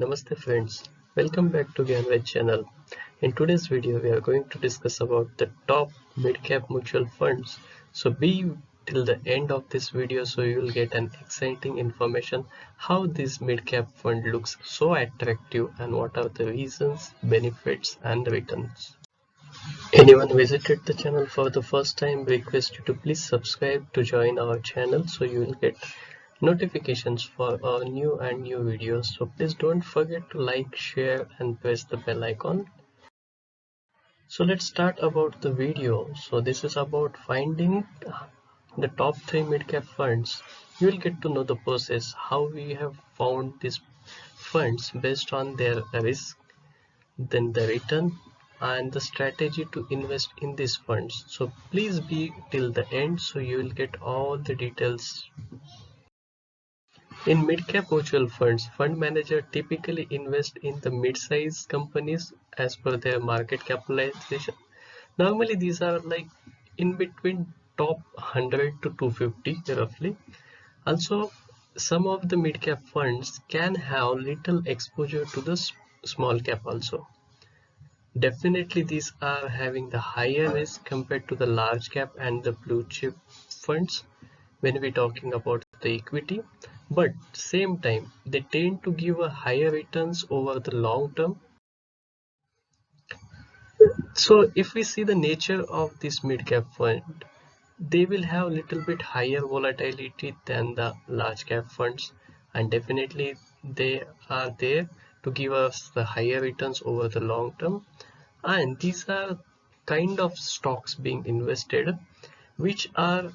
Namaste friends, welcome back to GyanVeda channel. In today's video we are going to discuss about the top mid-cap mutual funds. So be till the end of this video so you will get an exciting information how this mid-cap fund looks so attractive and what are the reasons, benefits and returns. Anyone visited the channel for the first time, request you to please subscribe to join our channel so you will get notifications for our new videos. So please don't forget to like, share and press the bell icon. So let's start about the video. So this is about finding the top 3 mid-cap funds. You will get to know the process, how we have found these funds based on their risk, then the return and the strategy to invest in these funds. So please be till the end so you will get all the details. In mid-cap mutual funds, fund manager typically invest in the mid-sized companies as per their market capitalization. Normally these are like in between top 100 to 250 roughly. Also, some of the mid-cap funds can have little exposure to the small cap also. Definitely these are having the higher risk compared to the large cap and the blue chip funds when we're talking about the equity, but same time they tend to give a higher returns over the long term. So if we see the nature of this mid cap fund, they will have little bit higher volatility than the large cap funds, and definitely they are there to give us the higher returns over the long term. And these are kind of stocks being invested which are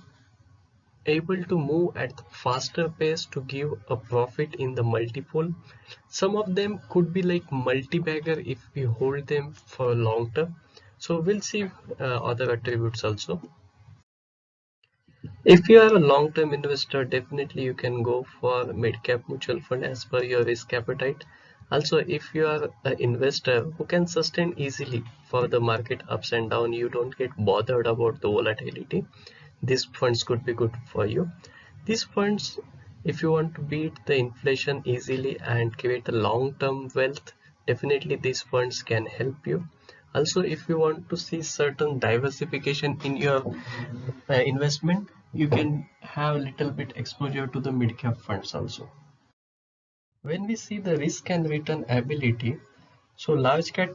able to move at faster pace to give a profit in the multiple. Some of them could be like multi-bagger if we hold them for long term. So we'll see other attributes also. If you are a long-term investor, definitely you can go for mid-cap mutual fund as per your risk appetite. Also, if you are an investor who can sustain easily for the market ups and down, you don't get bothered about the volatility, these funds could be good for you. These funds, if you want to beat the inflation easily and create a long-term wealth, definitely these funds can help you. Also, if you want to see certain diversification in your investment, you can have little bit exposure to the mid-cap funds also. When we see the risk and return ability, so large cap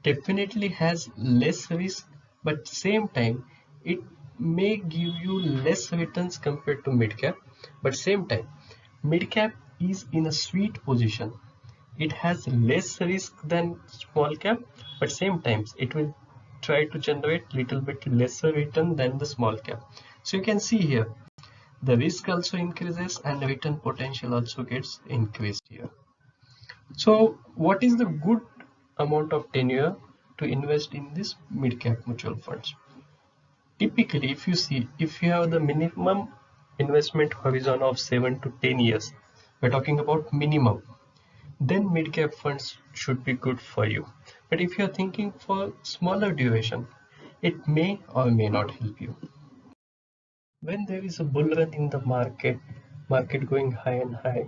definitely has less risk, but same time it may give you less returns compared to mid cap, but same time mid cap is in a sweet position. It has less risk than small cap, but same times it will try to generate little bit lesser return than the small cap. So you can see here the risk also increases and the return potential also gets increased here. So what is the good amount of tenure to invest in this mid cap mutual funds? Typically, if you see, if you have the minimum investment horizon of 7 to 10 years, we're talking about minimum, then mid cap funds should be good for you. But if you're thinking for smaller duration, it may or may not help you. When there is a bull run in the market going high and high,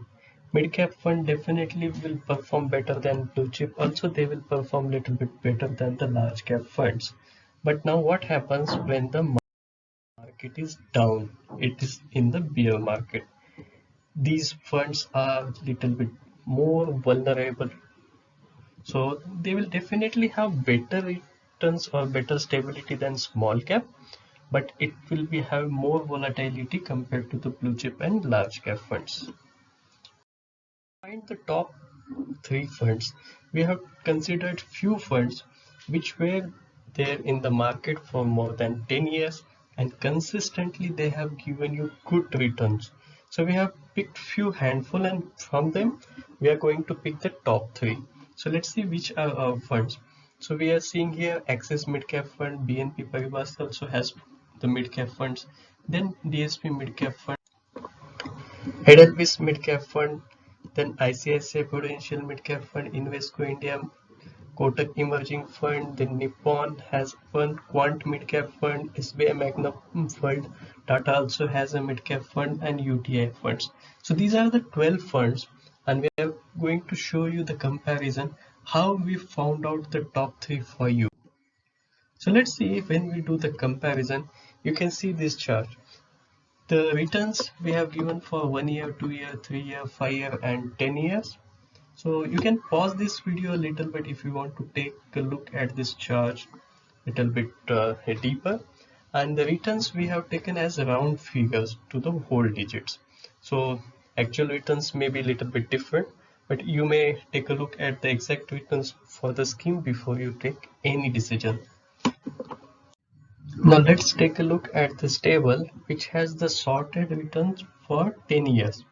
mid cap fund definitely will perform better than blue chip. Also, they will perform little bit better than the large cap funds. But now what happens when the market is down? It is in the bear market. These funds are little bit more vulnerable. So they will definitely have better returns or better stability than small cap, but it will be have more volatility compared to the blue chip and large cap funds. Find the top 3 funds. We have considered few funds which were there in the market for more than 10 years and consistently they have given you good returns. So we have picked few handful and from them we are going to pick the top 3. So let's see which are our funds. So we are seeing here Axis Midcap Fund, BNP Paribas also has the mid-cap funds, then DSP mid-cap fund, Edelweiss mid-cap fund, then ICICI Prudential mid-cap fund, Invesco India, Kotak Emerging Fund, then Nippon has fund, Quant mid-cap fund, SBI Magnum fund, Tata also has a mid-cap fund and UTI funds. So these are the 12 funds and we have going to show you the comparison, how we found out the top 3 for you. So let's see, when we do the comparison, you can see this chart. The returns we have given for 1 year, 2 year, 3 year, 5 year and 10 years. So you can pause this video a little bit if you want to take a look at this chart a little bit deeper. And the returns we have taken as round figures to the whole digits. So actual returns may be a little bit different, but you may take a look at the exact returns for the scheme before you take any decision. Now let's take a look at this table which has the sorted returns for 10 years.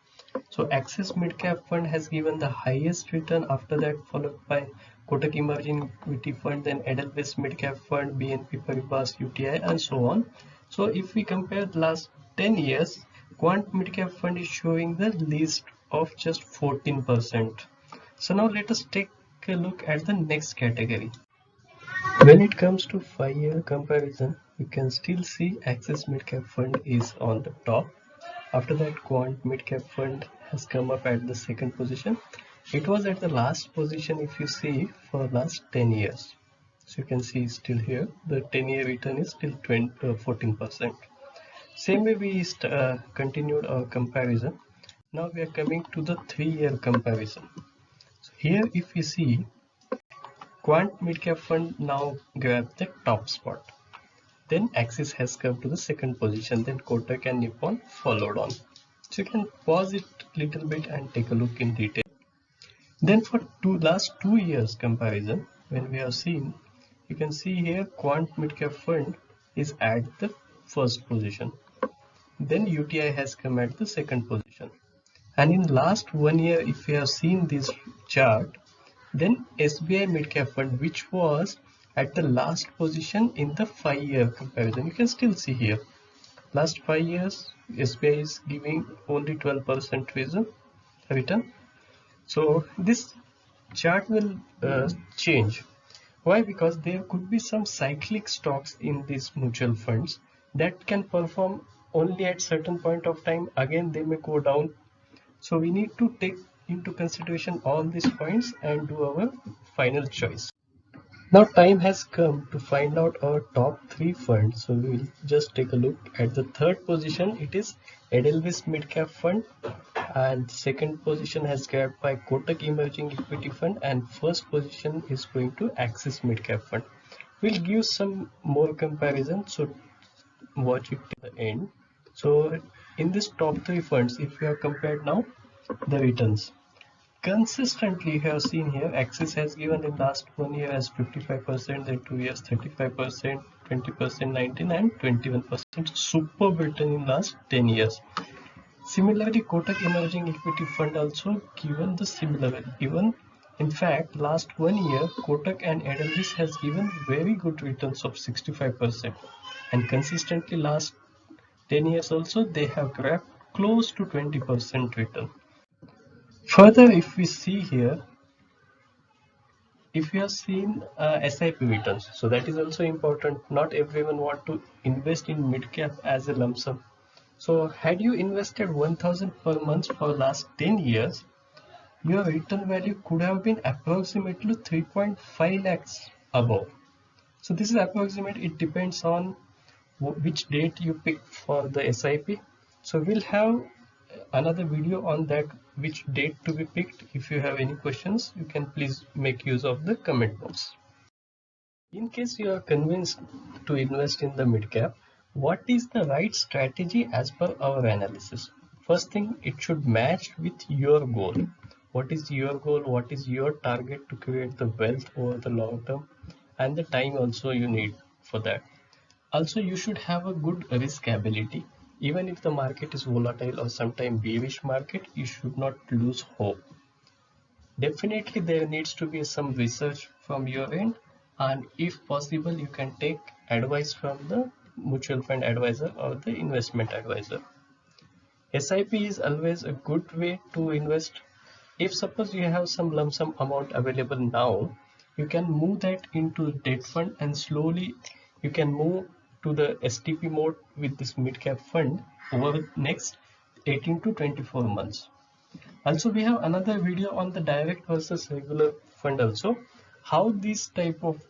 So Axis Midcap Fund has given the highest return, after that followed by Kotak Emerging Equity Fund, then Edelweiss Midcap Fund, BNP Paribas, UTI and so on. So if we compare the last 10 years, Quant Midcap Fund is showing the least of just 14%. So now let us take a look at the next category. When it comes to 5-year comparison, you can still see Axis Midcap Fund is on the top. After that, Quant Midcap Fund has come up at the second position. It was at the last position if you see for last 10 years. So you can see still here, the 10-year return is still 14%. Same way we continued our comparison. Now we are coming to the 3-year comparison. So here if you see, Quant Midcap Fund now grabbed the top spot. Then Axis has come to the second position, then Kotak and Nippon followed on. So you can pause it a little bit and take a look in detail. Then for last 2 years comparison, when we have seen, you can see here Quant Midcap Fund is at the first position. Then UTI has come at the second position. And in last 1 year, if you have seen this chart, then SBI Midcap Fund, which was at the last position in the 5-year comparison, you can still see here last 5 years SBI is giving only 12% return. So this chart will change. Why? Because there could be some cyclic stocks in these mutual funds that can perform only at certain point of time, again they may go down. So we need to take into consideration all these points and do our final choice. Now time has come to find out our top 3 funds. So we will just take a look at the third position. It is Edelweiss Midcap Fund, and second position has grabbed by Kotak Emerging Equity Fund, and first position is going to Axis Midcap Fund. We'll give some more comparison, so watch it till the end. So in this top 3 funds, if you have compared now the returns, consistently you have seen here Axis has given in last 1 year as 55%, then 2 years 35%, 20%, 19 and 21%. Superb return in last 10 years. Similarly, Kotak Emerging Equity Fund also given the similar. Even in fact, last 1 year Kotak and Edelweiss has given very good returns of 65%, and consistently last 10 years also they have grabbed close to 20% return. Further, if we see here, if you have seen SIP returns, so that is also important. Not everyone want to invest in mid-cap as a lump sum. So had you invested 1000 per month for last 10 years, your return value could have been approximately 3.5 lakhs above. So this is approximate, it depends on which date you pick for the SIP. So we'll have another video on that, which date to be picked. If you have any questions, you can please make use of the comment box. In case you are convinced to invest in the mid cap, what is the right strategy as per our analysis? First thing, it should match with your goal. What is your goal? What is your target to create the wealth over the long term, and the time also you need for that. Also, you should have a good risk ability. Even if the market is volatile or sometimes bearish market, you should not lose hope. Definitely there needs to be some research from your end, and if possible you can take advice from the mutual fund advisor or the investment advisor. SIP is always a good way to invest. If suppose you have some lump sum amount available now, you can move that into debt fund, and slowly you can move to the STP mode with this mid cap fund over next 18 to 24 months. Also, we have another video on the direct versus regular fund also, how these type of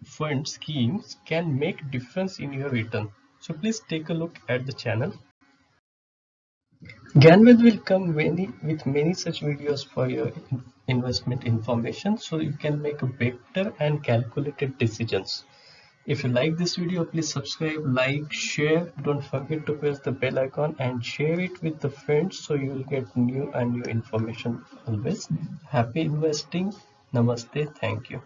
fund schemes can make difference in your return. So please take a look at the channel. GyanVeda will come with many such videos for your investment information so you can make a better and calculated decisions. If you like this video, please subscribe, like, share. Don't forget to press the bell icon and share it with the friends so you will get new information always. Happy investing. Namaste. Thank you.